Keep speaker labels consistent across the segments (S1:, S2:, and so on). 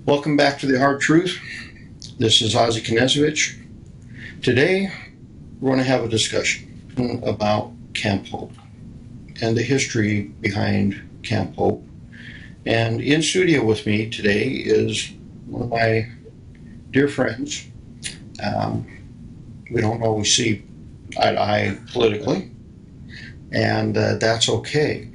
S1: Welcome back to The Hard Truth. This is Ozzie Knezovich. Today, we're going to have a discussion about Camp Hope and the history behind Camp Hope. And in studio with me today is one of my dear friends. We don't always see eye to eye politically, and that's okay.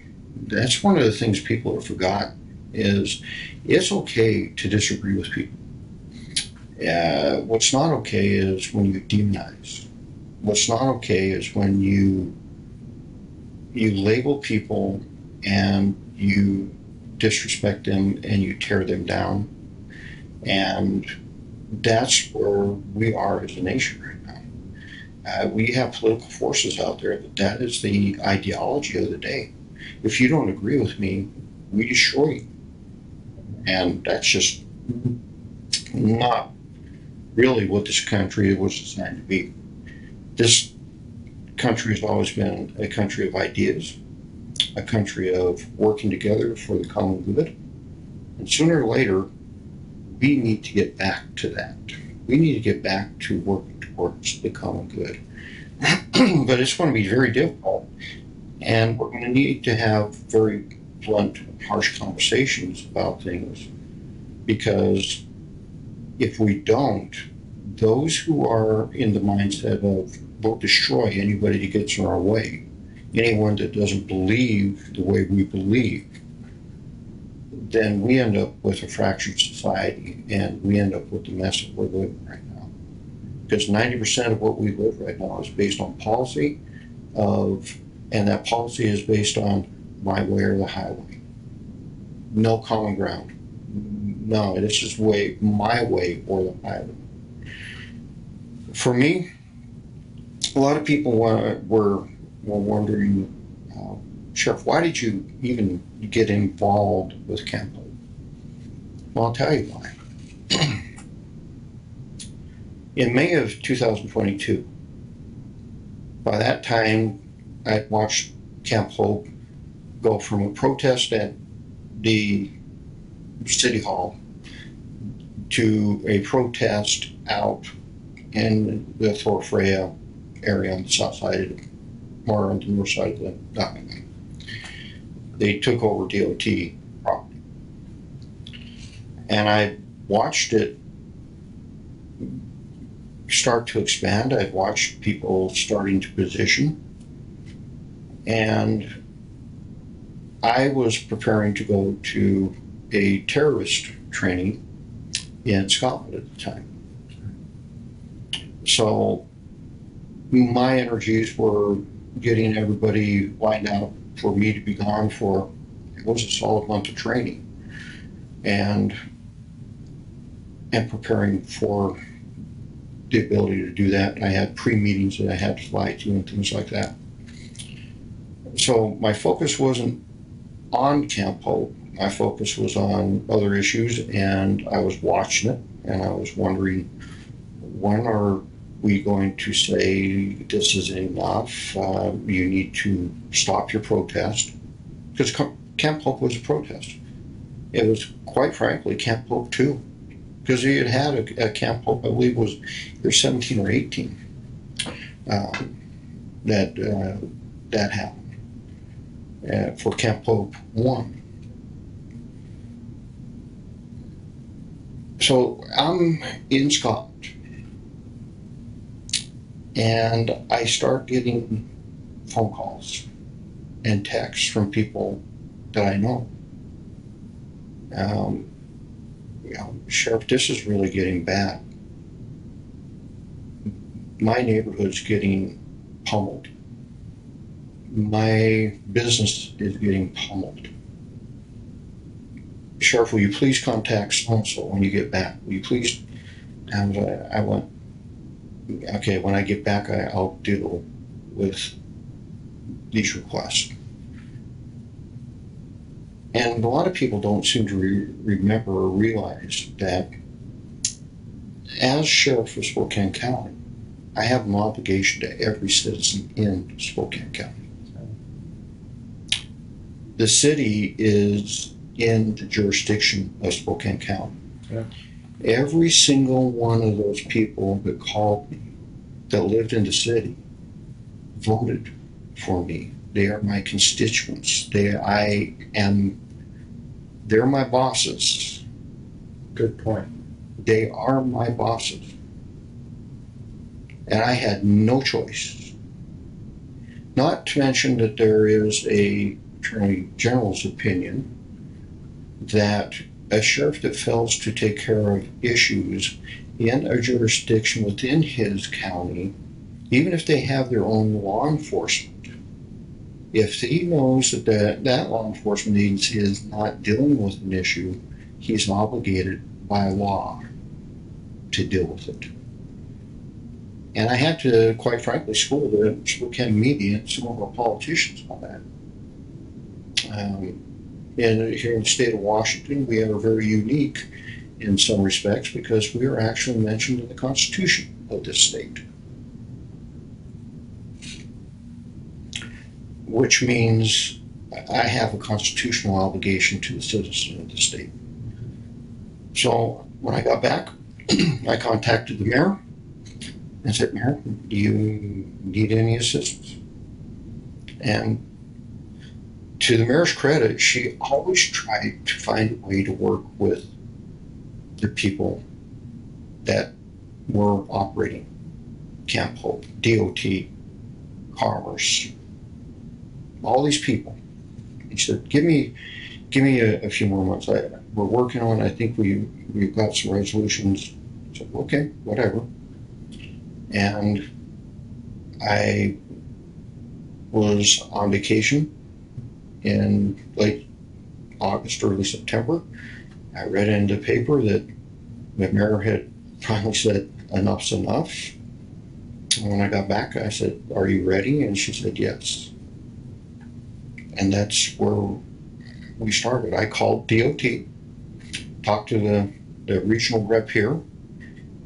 S1: That's one of the things people have forgotten is it's okay to disagree with people. What's not okay is when you demonize. What's not okay is when you label people and you disrespect them and you tear them down. And that's where we are as a nation right now. We have political forces out there that is the ideology of the day. If you don't agree with me, we destroy you. And that's just not really what this country was designed to be. This country has always been a country of ideas, a country of working together for the common good. And sooner or later, we need to get back to that. We need to get back to working towards the common good. But it's going to be very difficult. And we're going to need to have very blunt, harsh conversations about things, because if we don't, those who are in the mindset of we'll destroy anybody that gets in our way, anyone that doesn't believe the way we believe, then we end up with a fractured society, and we end up with the mess that we're living right now. Because 90% of what we live right now is based on policy and that policy is based on my way or the highway. No common ground. No, this is my way or the highway. For me, a lot of people were wondering, Sheriff, why did you even get involved with Camp Hope? Well, I'll tell you why. In May of 2022, by that time, I watched Camp Hope go from a protest at the City Hall to a protest out in the Thorfrea area on the south side or on the north side of the document. They took over DOT property. And I watched it start to expand. I'd watched people starting to position. And I was preparing to go to a terrorist training in Scotland at the time. So my energies were getting everybody lined out for me to be gone for, it was a solid month of training, and preparing for the ability to do that. And I had pre-meetings that I had to fly to and things like that. So my focus wasn't on Camp Hope. My focus was on other issues, and I was watching it, and I was wondering, when are we going to say this is enough? You need to stop your protest. Because Camp Hope was a protest. It was, quite frankly, Camp Hope 2. Because he had a Camp Hope, I believe, was either 17 or 18 that happened. For Camp Hope 1. So I'm in Scotland, and I start getting phone calls and texts from people that I know. Sheriff, this is really getting bad. My neighborhood's getting pummeled. My business is getting pummeled. Sheriff, will you please contact so-and-so when you get back? Will you please? And I went, okay, when I get back, I'll deal with these requests. And a lot of people don't seem to remember or realize that as Sheriff of Spokane County, I have an obligation to every citizen in Spokane County. The city is in the jurisdiction of Spokane County.
S2: Yeah.
S1: Every single one of those people that called me, that lived in the city, voted for me. They are my constituents. They're my bosses.
S2: Good point.
S1: They are my bosses. And I had no choice. Not to mention that there is a Attorney General's opinion that a sheriff that fails to take care of issues in a jurisdiction within his county, even if they have their own law enforcement, if he knows that law enforcement agency is not dealing with an issue, he's obligated by law to deal with it. And I had to, quite frankly, school the Spokane media and some of our politicians on that. And here in the state of Washington, we are very unique in some respects because we are actually mentioned in the Constitution of this state. Which means I have a constitutional obligation to the citizen of the state. So when I got back, I contacted the mayor and said, Mayor, do you need any assistance? And to the mayor's credit, she always tried to find a way to work with the people that were operating Camp Hope, DOT, Commerce, all these people. He said, give me a few more months. We're working on, I think we've got some resolutions. I said, okay, whatever. And I was on vacation in late August, early September. I read in the paper that the mayor had finally said enough's enough. And when I got back, I said, are you ready? And she said, yes. And that's where we started. I called DOT, talked to the regional rep here.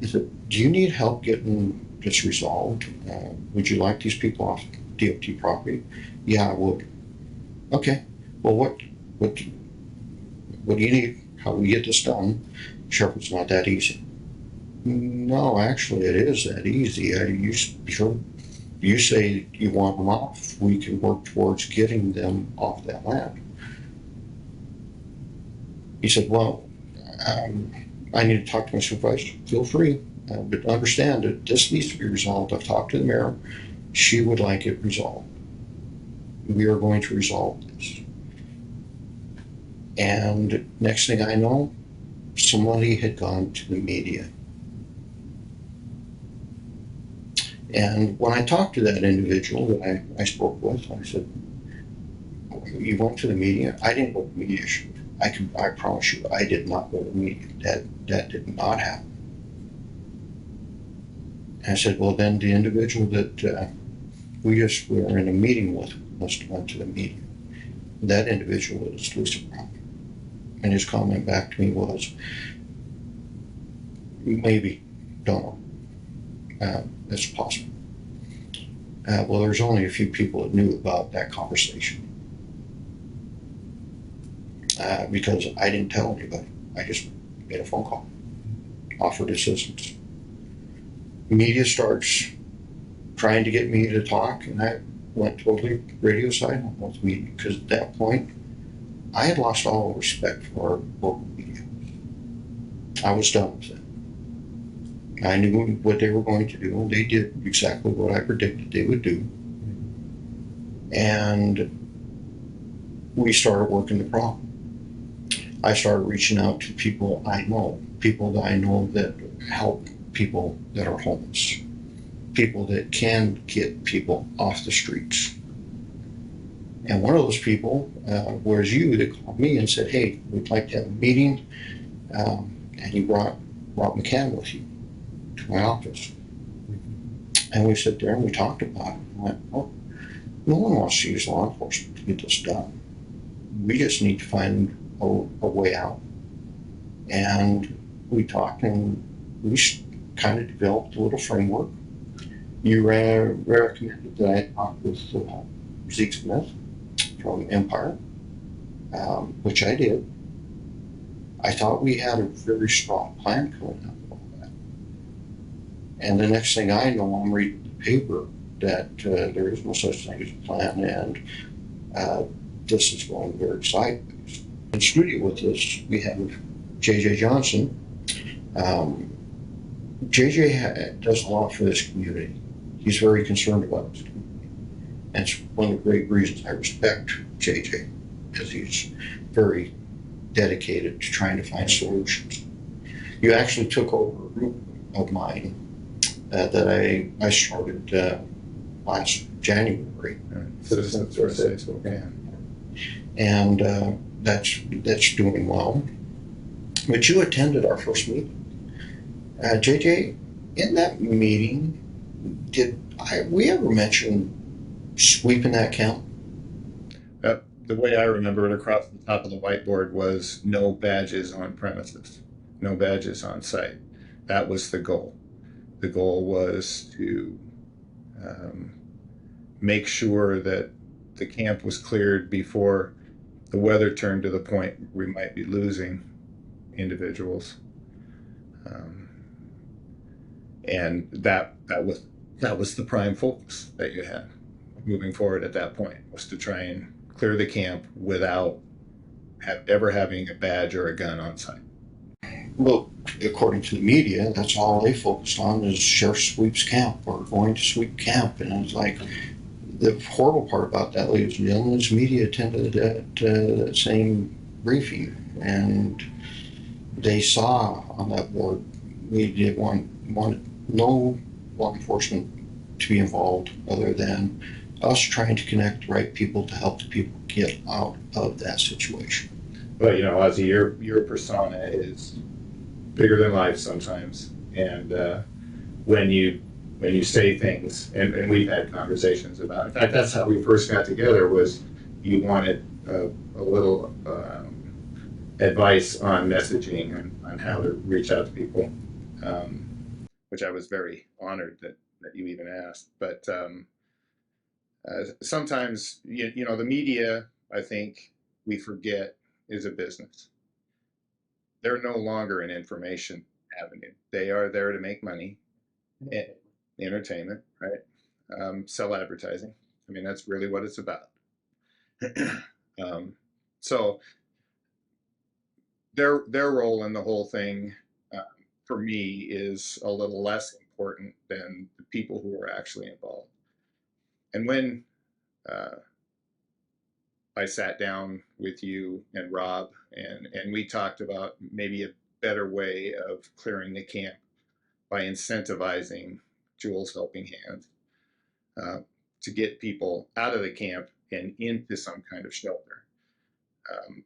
S1: I said, do you need help getting this resolved? Would you like these people off DOT property? Yeah, I would. Okay. Well, what do you need? How do we get this done? Sheriff, it's not that easy. No, actually, it is that easy. You say you want them off, we can work towards getting them off that land. He said, well, I need to talk to my supervisor. Feel free, but understand that this needs to be resolved. I've talked to the mayor. She would like it resolved. We are going to resolve this. And next thing I know, somebody had gone to the media. And when I talked to that individual that I spoke with, I said, you went to the media? I didn't go to the media. I promise you, I did not go to the media. That did not happen. And I said, well, then the individual that we were in a meeting with must have went to the media. That individual is Lisa Brown. And his comment back to me was, maybe, don't know. It's possible. Well, there's only a few people that knew about that conversation. Because I didn't tell anybody. I just made a phone call, offered assistance. Media starts trying to get me to talk, and I went totally radio silent with media because at that point, I had lost all respect for our local media. I was done with it. I knew what they were going to do, and they did exactly what I predicted they would do. And we started working the problem. I started reaching out to people that I know that help people that are homeless, people that can get people off the streets. And one of those people was you that called me and said, hey, we'd like to have a meeting. And you brought McCann with you to my office. And we sat there and we talked about it. I went, oh, no one wants to use law enforcement to get this done. We just need to find a way out. And we talked and we kind of developed a little framework. You recommended that I talk with Zeke Smith from Empire, which I did. I thought we had a very strong plan coming up with all that. And the next thing I know, I'm reading the paper that there is no such thing as a plan, and uh, this is going very sideways. In studio with us, we have JJ Johnson. Um, JJ does a lot for this community. He's very concerned about this community. And it's one of the great reasons I respect JJ, because he's very dedicated to trying to find solutions. You actually took over a group of mine that I started last January.
S2: Citizens for Safe Spokane.
S1: And that's doing well. But you attended our first meeting. JJ, in that meeting, did we ever mention sweeping that count?
S2: The way I remember it across the top of the whiteboard was no badges on premises, no badges on site. That was the goal. The goal was to make sure that the camp was cleared before the weather turned to the point we might be losing individuals. And that was the prime focus that you had moving forward at that point, was to try and clear the camp without ever having a badge or a gun on site.
S1: Well, according to the media, that's all they focused on is sheriff sweeps camp or going to sweep camp. And it's like, the horrible part about that, ladies and gentlemen, is media attended that same briefing, and they saw on that board we did want no law enforcement to be involved other than us trying to connect the right people to help the people get out of that situation.
S2: But Ozzie, your persona is bigger than life sometimes, and when you say things, and we've had conversations about it. In fact, that's how we first got together, was you wanted a little advice on messaging and on how to reach out to people, which I was very honored that you even asked. But sometimes, the media, I think we forget, is a business. They're no longer an information avenue. They are there to make money, entertainment, right? Sell advertising. I mean, that's really what it's about. So their role in the whole thing, for me, is a little less important than the people who are actually involved. And when I sat down with you and Rob, and we talked about maybe a better way of clearing the camp by incentivizing Jules Helping Hands to get people out of the camp and into some kind of shelter.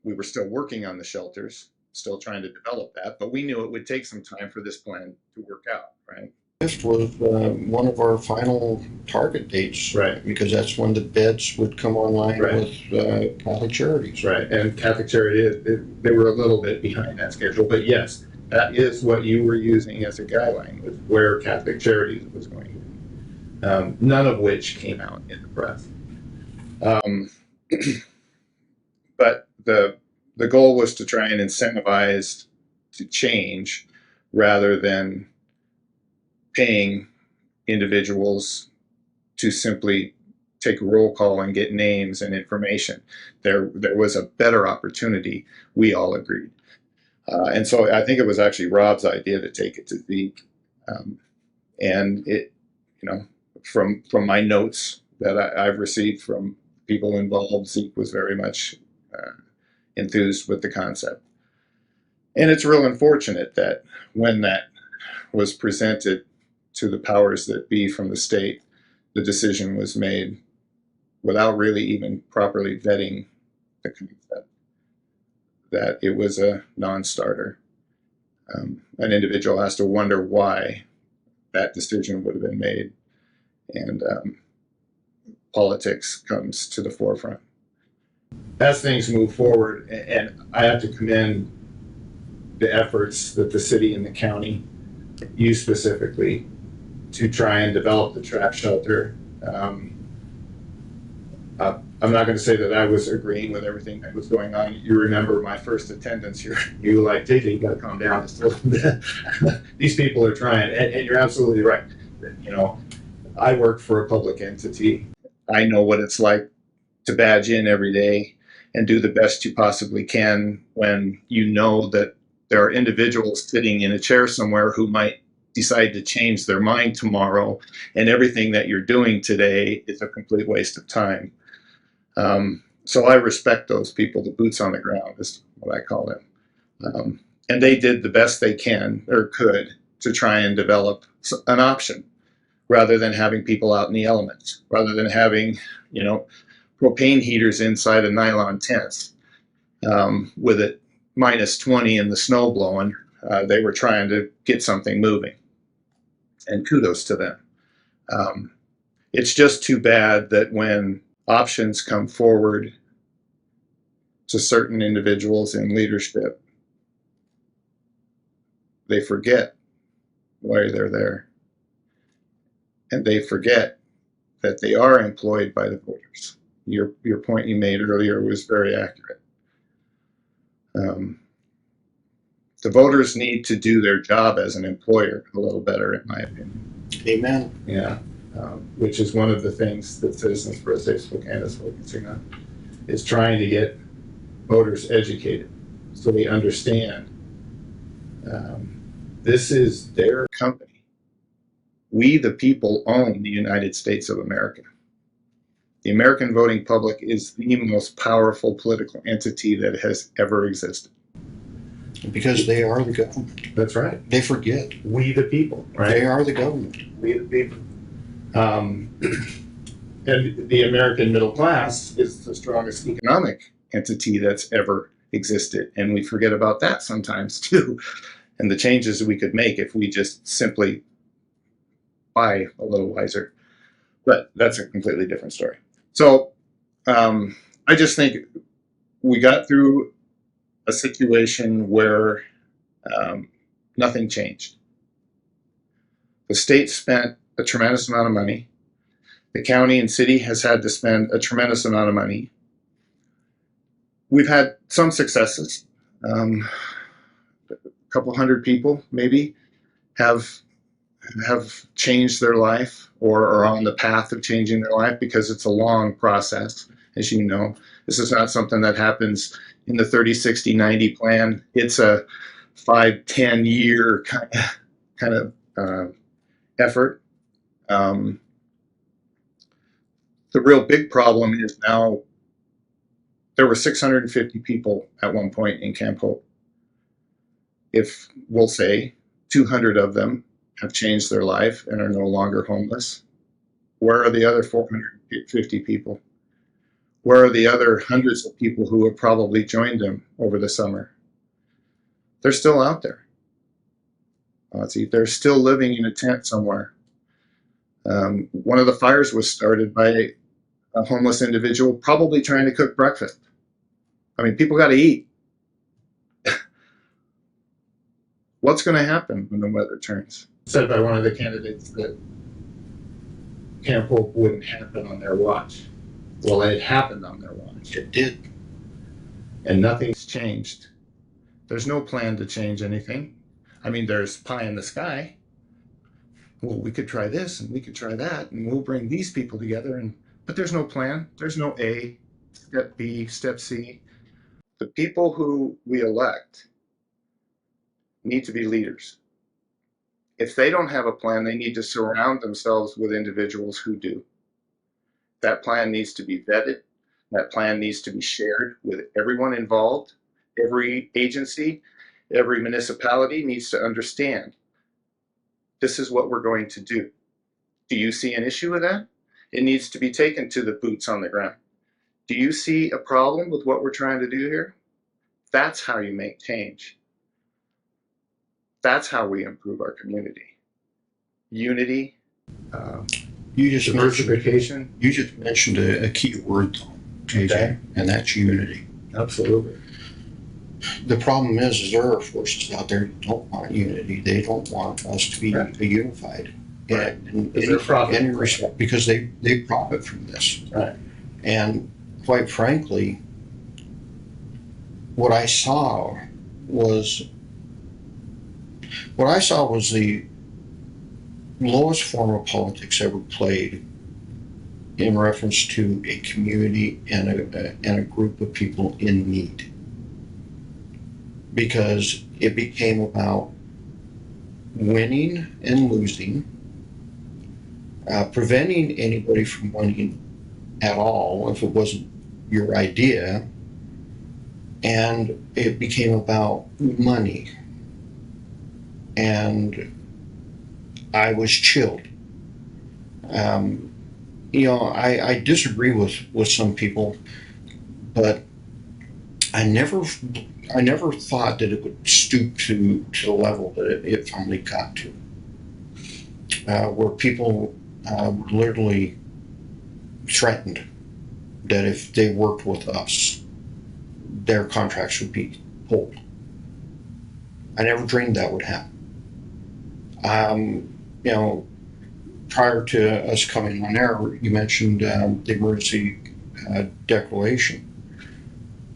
S2: We were still working on the shelters, still trying to develop that, but we knew it would take some time for this plan to work out, right?
S1: This was one of our final target dates,
S2: Right?
S1: because that's when the beds would come online,
S2: right,
S1: with Catholic Charities.
S2: Right, and Catholic Charities, they were a little bit behind that schedule, but yes, that is what you were using as a guideline, with where Catholic Charities was going. None of which came out in the press. But the goal was to try and incentivize to change, rather than paying individuals to simply take a roll call and get names and information. There was a better opportunity, we all agreed. And so I think it was actually Rob's idea to take it to Zeke. And it, from my notes that I've received from people involved, Zeke was very much enthused with the concept. And it's real unfortunate that when that was presented to the powers that be from the state, the decision was made without really even properly vetting the concept, that it was a non-starter. An individual has to wonder why that decision would have been made, and politics comes to the forefront. As things move forward, and I have to commend the efforts that the city and the county, you specifically, to try and develop the trap shelter. I'm not going to say that I was agreeing with everything that was going on. You remember my first attendance here. You were like, JJ, you got to calm down just a little bit. These people are trying, and you're absolutely right. You know, I work for a public entity. I know what it's like to badge in every day and do the best you possibly can when you know that there are individuals sitting in a chair somewhere who might decide to change their mind tomorrow, and everything that you're doing today is a complete waste of time. So I respect those people. The boots on the ground is what I call them. And they did the best they can or could to try and develop an option rather than having people out in the elements, rather than having, you know, propane heaters inside of nylon tents with it minus 20 and the snow blowing. They were trying to get something moving, and kudos to them. It's just too bad that when options come forward to certain individuals in leadership, they forget why they're there. And they forget that they are employed by the voters. Your point you made earlier was very accurate. The voters need to do their job as an employer a little better, in my opinion.
S1: Amen.
S2: Yeah, which is one of the things that Citizens for a Safe Spokane is focusing on, is trying to get voters educated so they understand this is their company. We, the people, own the United States of America. The American voting public is the most powerful political entity that has ever existed.
S1: Because they are the government.
S2: That's right.
S1: They forget.
S2: We, the people, right?
S1: They are the government.
S2: We, the people. And the American middle class is the strongest economic entity that's ever existed. And we forget about that sometimes too. And the changes we could make if we just simply buy a little wiser. But that's a completely different story. So I just think we got through a situation where nothing changed. The state spent a tremendous amount of money. The county and city has had to spend a tremendous amount of money. We've had some successes. A couple hundred people maybe have changed their life or are on the path of changing their life, because it's a long process, as you know. This is not something that happens in the 30, 60, 90 plan. It's a 5, 10 year kind of effort. The real big problem is now there were 650 people at one point in Camp Hope. If we'll say 200 of them have changed their life and are no longer homeless, where are the other 450 people? Where are the other hundreds of people who have probably joined them over the summer? They're still out there. Ozzie, they're still living in a tent somewhere. One of the fires was started by a homeless individual probably trying to cook breakfast. I mean, people got to eat. What's going to happen when the weather turns? Said by one of the candidates that Camp Hope wouldn't happen on their watch. Well, it happened on their watch.
S1: It did.
S2: And nothing's changed. There's no plan to change anything. I mean, there's pie in the sky. Well, we could try this and we could try that, and we'll bring these people together. But there's no plan. There's no A, step B, step C. The people who we elect need to be leaders. If they don't have a plan, they need to surround themselves with individuals who do. That plan needs to be vetted. That plan needs to be shared with everyone involved. Every agency, every municipality needs to understand this is what we're going to do. Do you see an issue with that? It needs to be taken to the boots on the ground. Do you see a problem with what we're trying to do here? That's how you make change. That's how we improve our community. Unity, diversification.
S1: You just mentioned a key word, though, JJ,
S2: Okay.
S1: and that's unity.
S2: Absolutely.
S1: The problem is there are forces out there that don't want unity. They don't want us to be
S2: Right.
S1: unified.
S2: Right.
S1: And
S2: Because they're profiting.
S1: because they profit from this.
S2: Right.
S1: And quite frankly, what I saw was the lowest form of politics ever played in reference to a community and a group of people in need, because it became about winning and losing, preventing anybody from winning at all if it wasn't your idea, and it became about money. And I was chilled. Um, I disagree with some people, but I never I never thought that it would stoop to the level that it finally got to, where people were literally threatened that if they worked with us, their contracts would be pulled. I never dreamed that would happen. You know, prior to us coming on air, you mentioned the emergency declaration.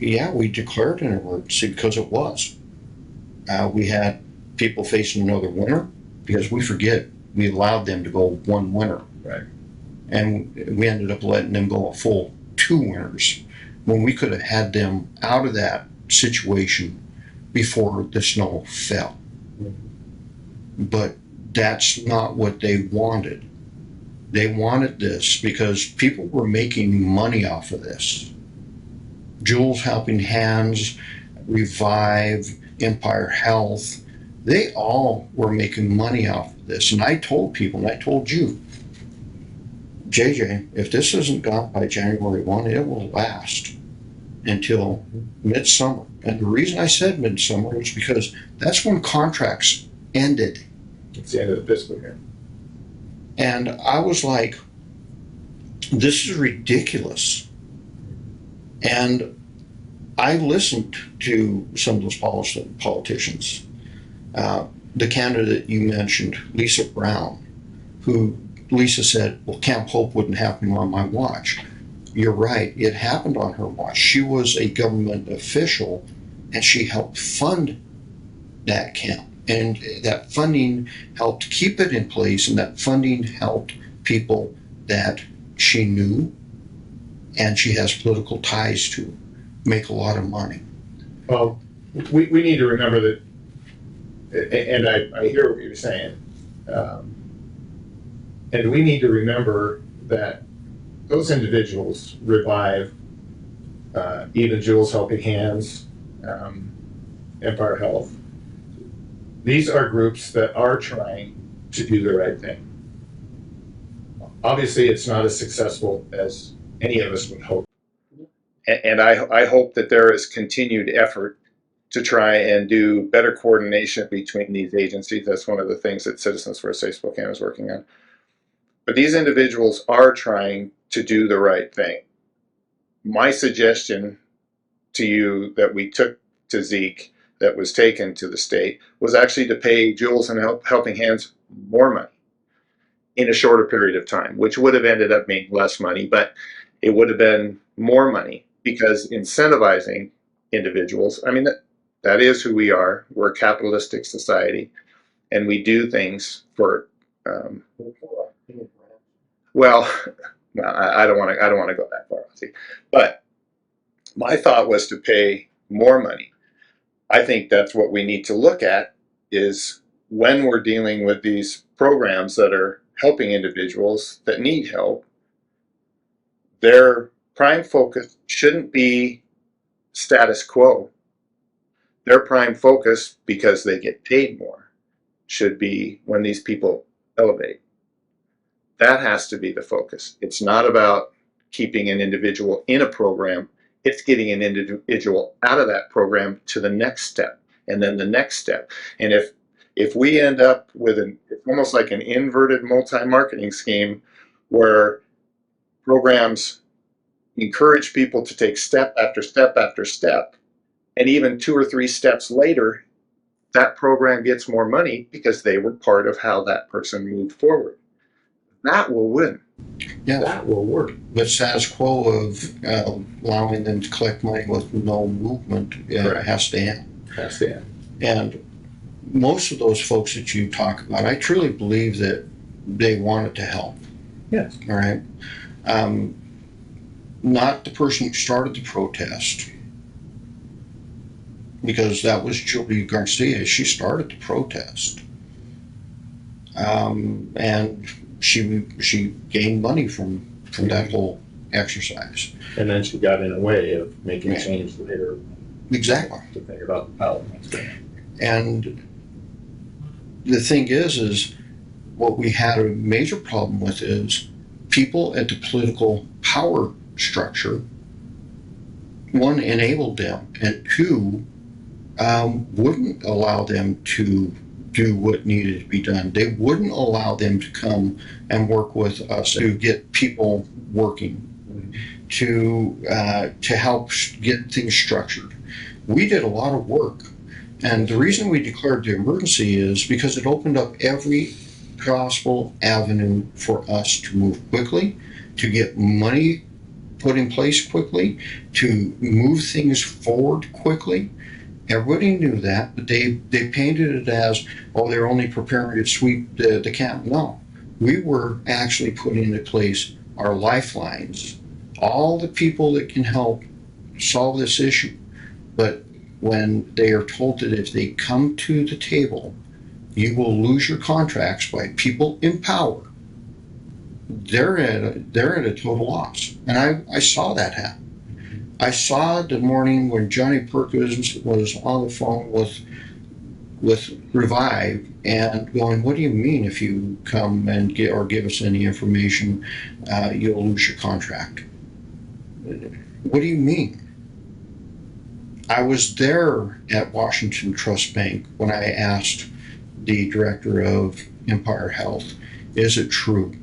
S1: Yeah, we declared an emergency because it was. We had people facing another winter because we forget we allowed them to go one winter.
S2: Right.
S1: And we ended up letting them go a full 2 winters when we could have had them out of that situation before the snow fell. But that's not what they wanted. They wanted this because people were making money off of this. Jules Helping Hands, Revive, Empire Health, they all were making money off of this. And I told people, and I told you, JJ, if this isn't gone by January 1, it will last until midsummer. And the reason I said midsummer is because that's when contracts ended.
S2: It's the end of the fiscal year.
S1: And I was like, this is ridiculous. And I listened to some of those politicians. The candidate you mentioned, Lisa Brown, who Lisa said, well, Camp Hope wouldn't happen on my watch. You're right, it happened on her watch. She was a government official and she helped fund that camp. And that funding helped keep it in place, and that funding helped people that she knew and she has political ties to make a lot of money.
S2: Well, we need to remember that, and I hear what you're saying, and we need to remember that those individuals, Revive, even Jules Helping Hands, Empire Health, these are groups that are trying to do the right thing. Obviously, it's not as successful as any of us would hope. And I hope that there is continued effort to try and do better coordination between these agencies. That's one of the things that Citizens for a Safe Spokane is working on. But these individuals are trying to do the right thing. My suggestion to you that we took to Zeke, that was taken to the state, was actually to pay Jules and Helping Hands more money in a shorter period of time, which would have ended up being less money, but it would have been more money, because incentivizing individuals, I mean, that is who we are. We're a capitalistic society, and we do things for, well, I don't want to go that far, Ozzie. But my thought was to pay more money. I think that's what we need to look at, is when we're dealing with these programs that are helping individuals that need help, their prime focus shouldn't be status quo. Their prime focus, because they get paid more, should be when these people elevate. That has to be the focus. It's not about keeping an individual in a program. It's getting an individual out of that program to the next step, and then the next step. And if we end up with it's almost like an inverted multi-marketing scheme, where programs encourage people to take step after step after step, and even 2 or 3 steps later, that program gets more money because they were part of how that person moved forward. That will win.
S1: Yeah.
S3: That will work.
S1: But status quo of allowing them to collect money with no movement has to end.
S3: That's the end.
S1: And most of those folks that you talk about, I truly believe that they wanted to help.
S3: Yes.
S1: All right. Not the person who started the protest, because that was Julie Garcia. She started the protest. And she gained money from that whole exercise.
S3: And then she got in a way of making a change later.
S1: Exactly.
S3: To think about how.
S1: And the thing is what we had a major problem with is people at the political power structure, one, enabled them, and two, wouldn't allow them to do what needed to be done. They wouldn't allow them to come and work with us to get people working, to help get things structured. We did a lot of work, and the reason we declared the emergency is because it opened up every possible avenue for us to move quickly, to get money put in place quickly, to move things forward quickly. Everybody knew that, but they painted it as, oh, they're only preparing to sweep the camp. No, we were actually putting into place our lifelines, all the people that can help solve this issue. But when they are told that if they come to the table, you will lose your contracts by people in power, they're at a total loss. And I saw that happen. I saw the morning when Johnny Perkins was on the phone with Revive and going, what do you mean if you come and give us any information, you'll lose your contract? What do you mean? I was there at Washington Trust Bank when I asked the director of Empire Health, is it true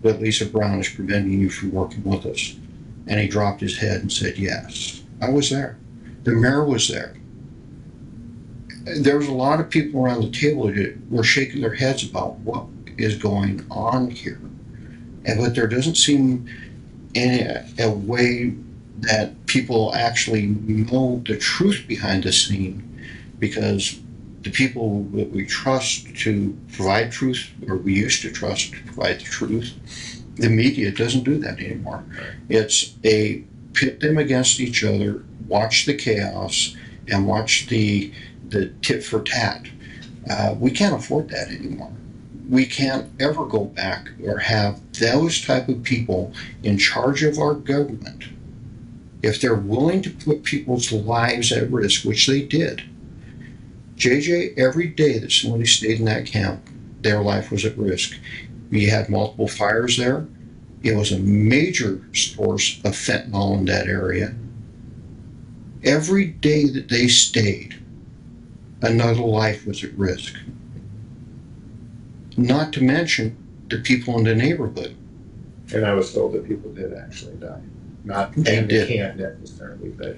S1: that Lisa Brown is preventing you from working with us? And he dropped his head and said, yes. I was there. The mayor was there. There was a lot of people around the table that were shaking their heads about what is going on here. But there doesn't seem a way that people actually know the truth behind the scene, because the people that we trust to provide truth, or we used to trust to provide the truth, the media doesn't do that anymore. It's a pit them against each other, watch the chaos, and watch the tit for tat. We can't afford that anymore. We can't ever go back or have those type of people in charge of our government. If they're willing to put people's lives at risk, which they did. JJ, every day that somebody stayed in that camp, their life was at risk. We had multiple fires there. It was a major source of fentanyl in that area. Every day that they stayed, another life was at risk. Not to mention the people in the neighborhood.
S3: And I was told that people did actually die. Not
S1: They
S3: in
S1: did.
S3: the camp necessarily, but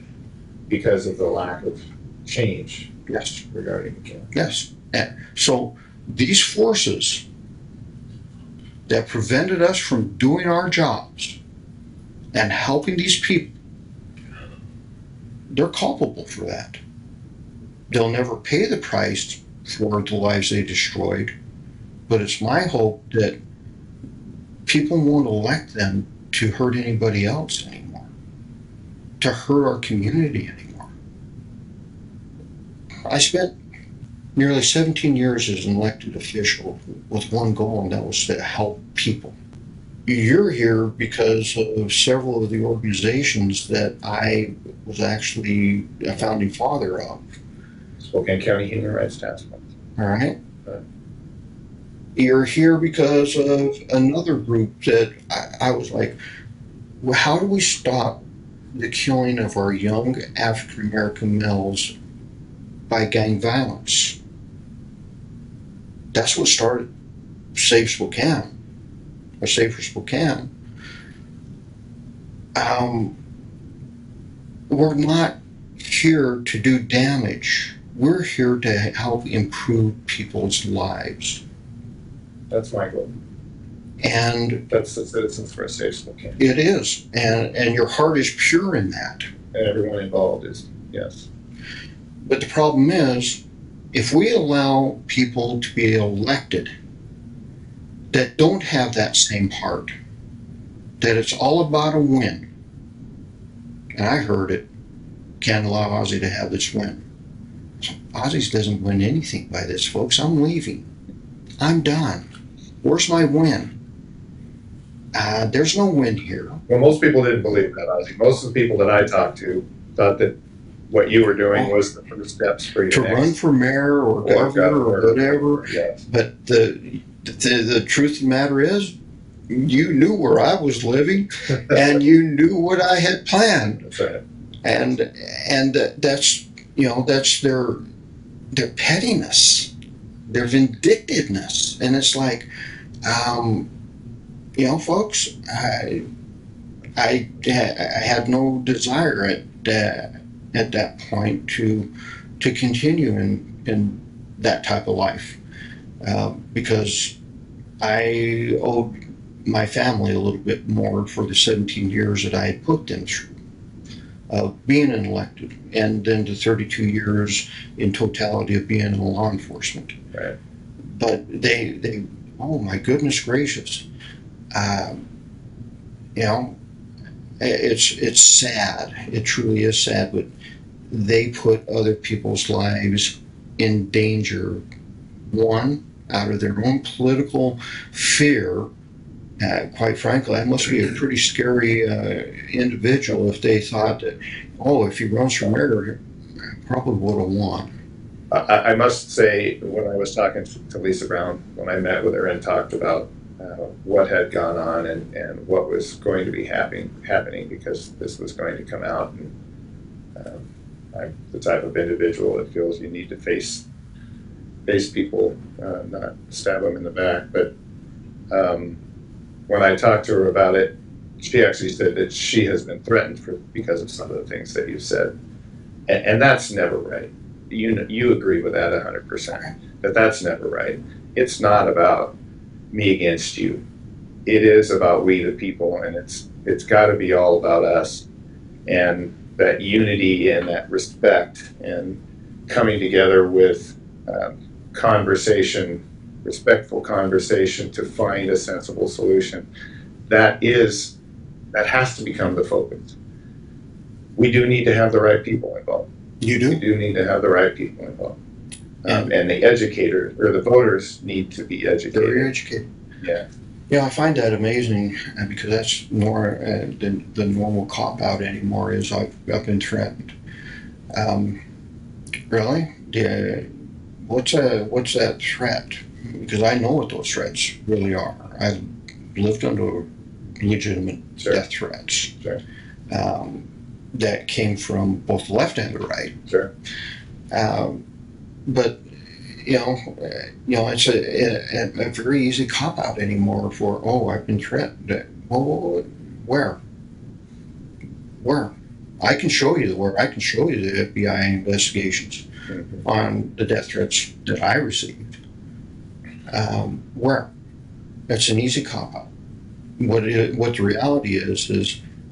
S3: because of the lack of change.
S1: Yes.
S3: Regarding the camp.
S1: Yes. And so these forces that prevented us from doing our jobs and helping these people, they're culpable for that. They'll never pay the price for the lives they destroyed, but it's my hope that people won't elect them to hurt anybody else anymore, to hurt our community anymore. I spent nearly 17 years as an elected official with one goal, and that was to help people. You're here because of several of the organizations that I was actually a founding father of.
S3: Spokane County Human Rights Task Force.
S1: All right?
S3: Right.
S1: You're here because of another group that I was like, well, how do we stop the killing of our young African American males by gang violence? That's what started Safe Spokane, or Safer Spokane. We're not here to do damage. We're here to help improve people's lives.
S3: That's my goal.
S1: And
S3: That's the Citizens for a Safe Spokane.
S1: it is. And your heart is pure in that.
S3: And everyone involved is, yes.
S1: But the problem is, if we allow people to be elected that don't have that same heart, that it's all about a win, and I heard it, can't allow Ozzie to have this win. Ozzie doesn't win anything by this, folks. I'm leaving. I'm done. Where's my win? There's no win here.
S3: Well, most people didn't believe that, Ozzie. Most of the people that I talked to thought that what you were doing was the first steps for your
S1: To run for mayor or governor or whatever.
S3: Yes.
S1: But the truth of the matter is, you knew where I was living, and you knew what I had planned.
S3: That's right.
S1: And that's that's their pettiness, their vindictiveness, and it's like, folks, I had no desire at that point to continue in that type of life, because I owed my family a little bit more for the 17 years that I had put them through of being an elected, and then the 32 years in totality of being in law enforcement.
S3: Right.
S1: But they oh my goodness gracious, it's sad. It truly is sad, but they put other people's lives in danger, one, out of their own political fear. Quite frankly, I must be a pretty scary individual if they thought that, if he runs for mayor, I probably would have won.
S3: I must say, when I was talking to Lisa Brown, when I met with her and talked about what had gone on and what was going to be happening because this was going to come out, and I'm the type of individual that feels you need to face people, not stab them in the back. But when I talked to her about it, she actually said that she has been threatened because of some of the things that you said, and that's never right. You agree with that 100%. That's never right. It's not about me against you. It is about we the people, and it's got to be all about us, and that unity and that respect and coming together with conversation, respectful conversation to find a sensible solution. That has to become the focus. We do need to have the right people involved.
S1: You do?
S3: We do need to have the right people involved. And the educators or the voters need to be educated.
S1: Very educated.
S3: Yeah.
S1: Yeah, I find that amazing because that's more than the normal cop out anymore. Is I've been threatened. Really? Yeah. What's that threat? Because I know what those threats really are. I've lived under legitimate
S3: Sure.
S1: death threats.
S3: Sure.
S1: That came from both the left and the right.
S3: Sure.
S1: But it's a very easy cop out anymore for I've been threatened. Well, where? I can show you where. I can show you the FBI investigations on the death threats that I received. Where? That's an easy cop out. What the reality is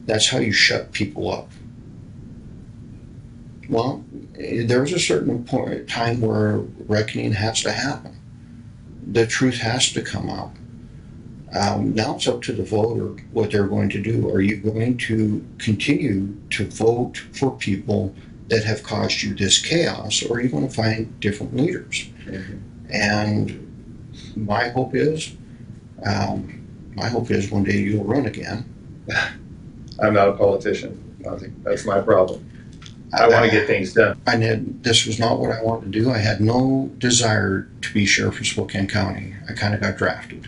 S1: that's how you shut people up. Well, there's a certain time where reckoning has to happen. The truth has to come out. Now it's up to the voter what they're going to do. Are you going to continue to vote for people that have caused you this chaos, or are you going to find different leaders?
S3: Mm-hmm.
S1: And my hope is one day you'll run again.
S3: I'm not a politician, Ozzie. That's my problem. I want to get things done.
S1: This was not what I wanted to do. I had no desire to be sheriff of Spokane County. I kind of got drafted,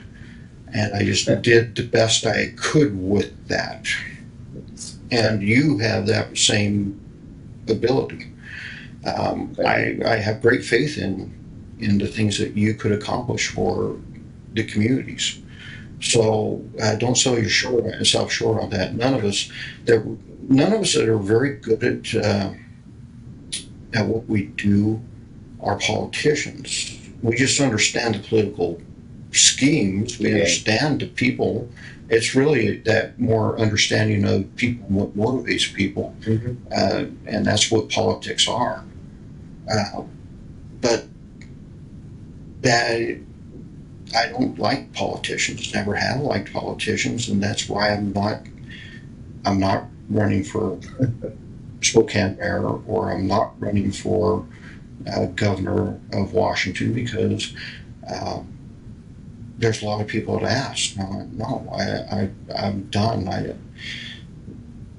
S1: and I just did the best I could with that. And you have that same ability. I have great faith in the things that you could accomplish for the communities. So don't sell yourself short on that. None of us that are very good at what we do are politicians. We just understand the political schemes. We understand the people. It's really that more understanding of people, what motivates people, and that's what politics are. But that I don't like politicians. Never have liked politicians, and that's why I'm not running for Spokane mayor, or I'm not running for governor of Washington, because there's a lot of people that ask. I'm done.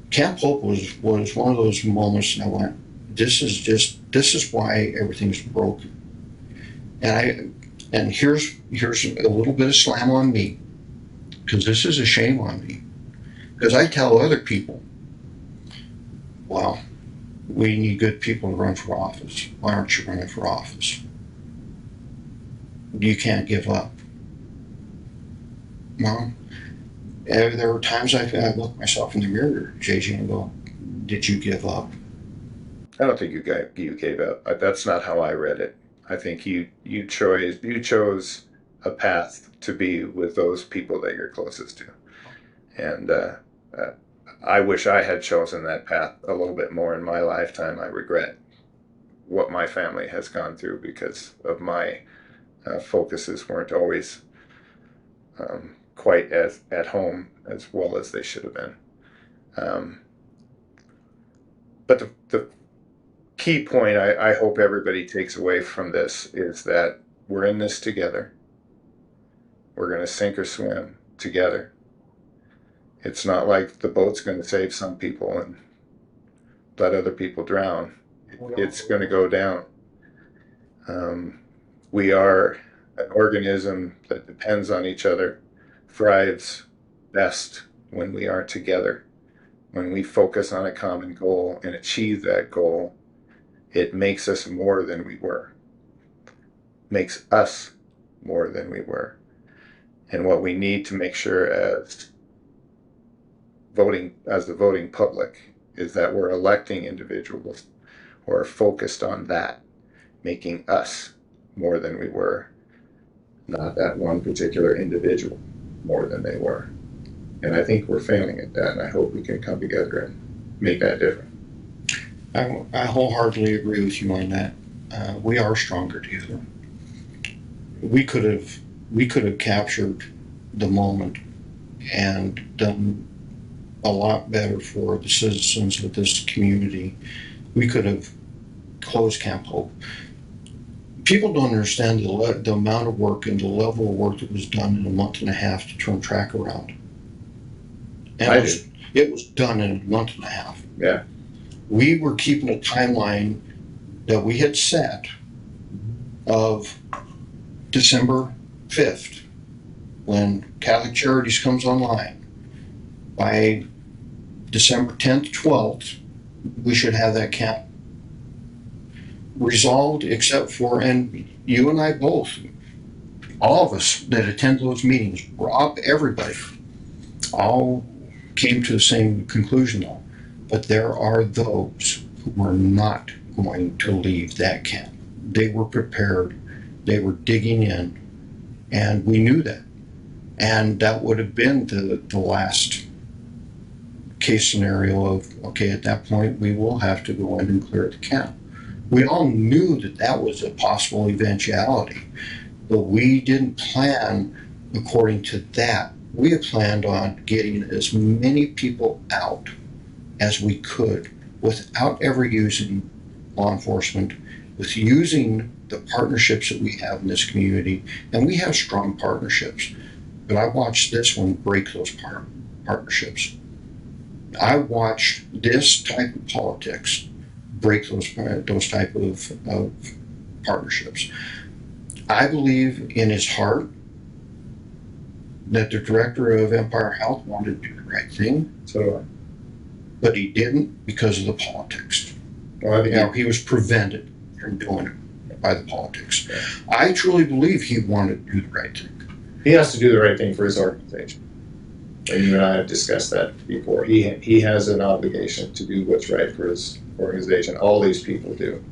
S1: Camp Hope was one of those moments that I went, this is why everything's broken. And here's a little bit of slam on me, because this is a shame on me. Because I tell other people, well, we need good people to run for office. Why aren't you running for office? You can't give up. Well, there were times I look myself in the mirror, JJ, and go, did you give up?
S3: I don't think you gave up. That's not how I read it. I think you chose a path to be with those people that you're closest to, and I wish I had chosen that path a little bit more in my lifetime. I regret what my family has gone through because of my focuses weren't always quite as at home as well as they should have been. But the key point I hope everybody takes away from this is that we're in this together. We're going to sink or swim together. It's not like the boat's going to save some people and let other people drown. It's going to go down. We are an organism that depends on each other, thrives best when we are together. When we focus on a common goal and achieve that goal, it makes us more than we were. Makes us more than we were. And what we need to make sure as the voting public is that we're electing individuals who are focused on that, making us more than we were, not that one particular individual more than they were. And I think we're failing at that, and I hope we can come together and make that difference.
S1: I wholeheartedly agree with you on that. We are stronger together. We could have captured the moment and done a lot better for the citizens of this community. We could have closed Camp Hope. People don't understand the amount of work and the level of work that was done in a month and a half to turn track around. And it was done in a month and a half.
S3: Yeah.
S1: We were keeping a timeline that we had set of December 5th, when Catholic Charities comes online. By December 10th, 12th, we should have that camp resolved, except for, and you and I both, all of us that attend those meetings, Rob, everybody, all came to the same conclusion though. But there are those who were not going to leave that camp. They were prepared. They were digging in, and we knew that. And that would have been the last case scenario of, okay, at that point, we will have to go in and clear the camp. We all knew that that was a possible eventuality, but we didn't plan according to that. We had planned on getting as many people out as we could without ever using law enforcement, with using the partnerships that we have in this community. And we have strong partnerships, but I watched this one break those partnerships. I watched this type of politics break those type of partnerships. I believe in his heart that the director of Empire Health wanted to do the right thing.
S3: So do I.
S1: But he didn't because of the politics.
S3: Well,
S1: He was prevented from doing it by the politics. Yeah. I truly believe he wanted to do the right thing.
S3: He has to do the right thing for his organization. And you and I have discussed that before. He has an obligation to do what's right for his organization. All these people do.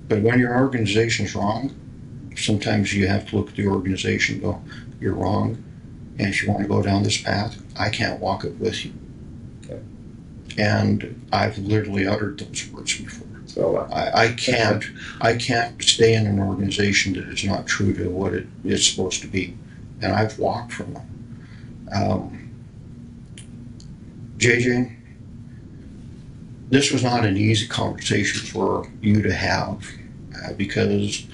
S1: But when your organization's wrong, sometimes you have to look at the organization and go, you're wrong. And if you want to go down this path, I can't walk it with you.
S3: Okay.
S1: And I've literally uttered those words before.
S3: So
S1: I can't stay in an organization that is not true to what it is supposed to be. And I've walked from them. JJ, this was not an easy conversation for you to have because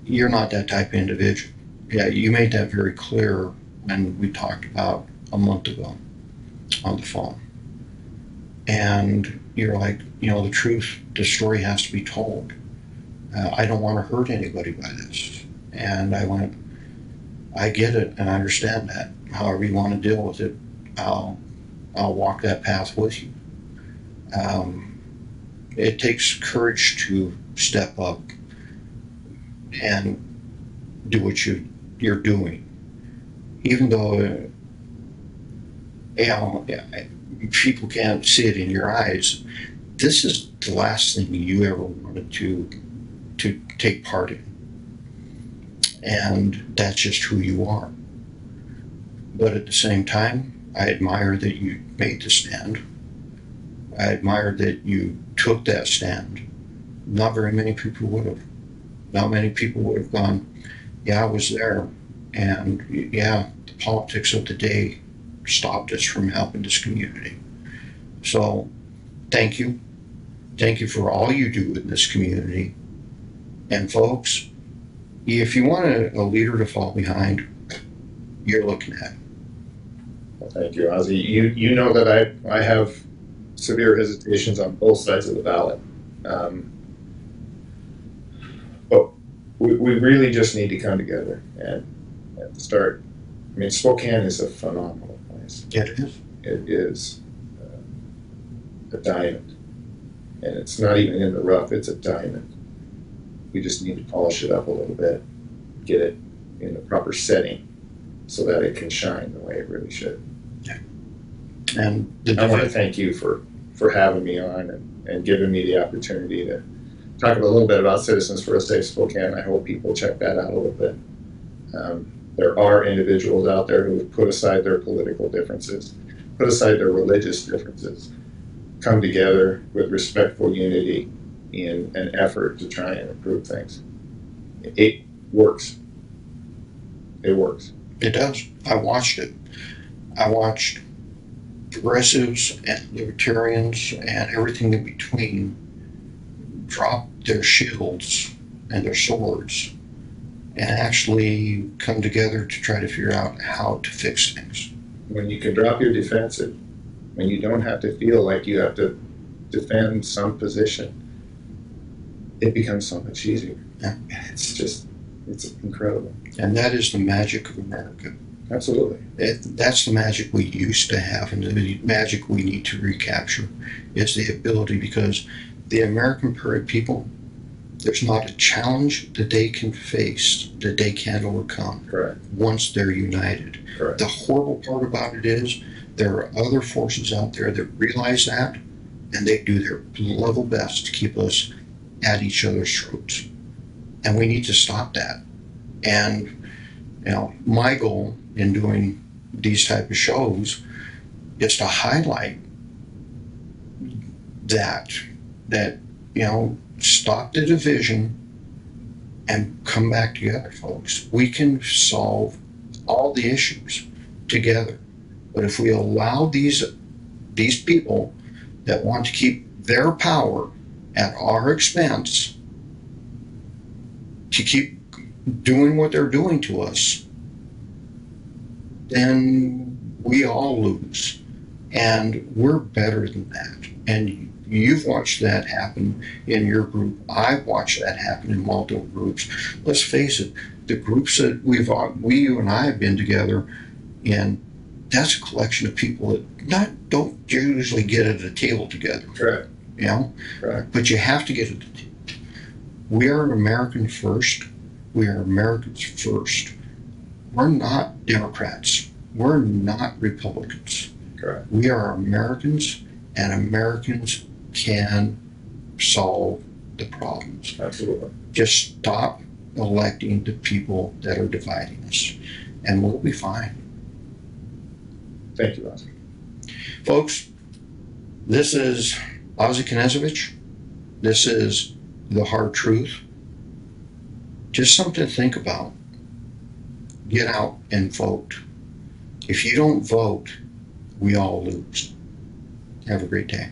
S1: you're not that type of individual. Yeah, you made that very clear when we talked about a month ago on the phone. And you're like, the truth, the story has to be told. I don't want to hurt anybody by this. And I went, I get it and I understand that. However you want to deal with it, I'll walk that path with you. It takes courage to step up and do what you're doing. Even though people can't see it in your eyes, this is the last thing you ever wanted to take part in. And that's just who you are. But at the same time, I admire that you made the stand. I admire that you took that stand. Not very many people would have. Not many people would have gone, yeah, I was there. And yeah, the politics of the day stopped us from helping this community. So thank you. Thank you for all you do in this community. And folks, if you want a leader to fall behind, you're looking at it.
S3: well, thank you, Ozzie. You know that I have severe hesitations on both sides of the ballot. But we really just need to come together and start. I mean, Spokane is a phenomenal place.
S1: Yeah, it is.
S3: It is a diamond. And it's not even in the rough, it's a diamond. We just need to polish it up a little bit, get it in the proper setting so that it can shine the way it really should.
S1: Yeah. And
S3: I want to thank you for having me on and giving me the opportunity to talk a little bit about Citizens for a Safe Spokane. I hope people check that out a little bit. There are individuals out there who have put aside their political differences, put aside their religious differences, come together with respectful unity in an effort to try and improve things. It works. It works.
S1: It does. I watched it. I watched progressives and libertarians and everything in between drop their shields and their swords and actually come together to try to figure out how to fix things.
S3: When you can drop your defensive, when you don't have to feel like you have to defend some position, it becomes so much easier.
S1: Yeah.
S3: It's incredible.
S1: And that is the magic of America.
S3: Absolutely.
S1: That's the magic we used to have, and the magic we need to recapture is the ability, because the American people, there's not a challenge that they can face that they can't overcome.
S3: Correct.
S1: Once they're united.
S3: Correct.
S1: The horrible part about it is there are other forces out there that realize that, and they do their level best to keep us at each other's throats. And we need to stop that. And my goal in doing these type of shows is to highlight that stop the division and come back together, folks. We can solve all the issues together. But if we allow these people that want to keep their power at our expense to keep doing what they're doing to us, then we all lose. And we're better than that. And you've watched that happen in your group. I've watched that happen in multiple groups. Let's face it, the groups that you and I have been together in, that's a collection of people that don't usually get at a table together.
S3: Correct. Correct.
S1: But you have to get at the table. We are American first. We are Americans first. We're not Democrats. We're not Republicans.
S3: Correct.
S1: We are Americans, and Americans can solve the problems.
S3: Absolutely.
S1: Just stop electing the people that are dividing us, and we'll be fine.
S3: Thank you, Ozzie.
S1: Folks, this is Ozzie Knezovich. This is the hard truth. Just something to think about. Get out and vote. If you don't vote, we all lose. Have a great day.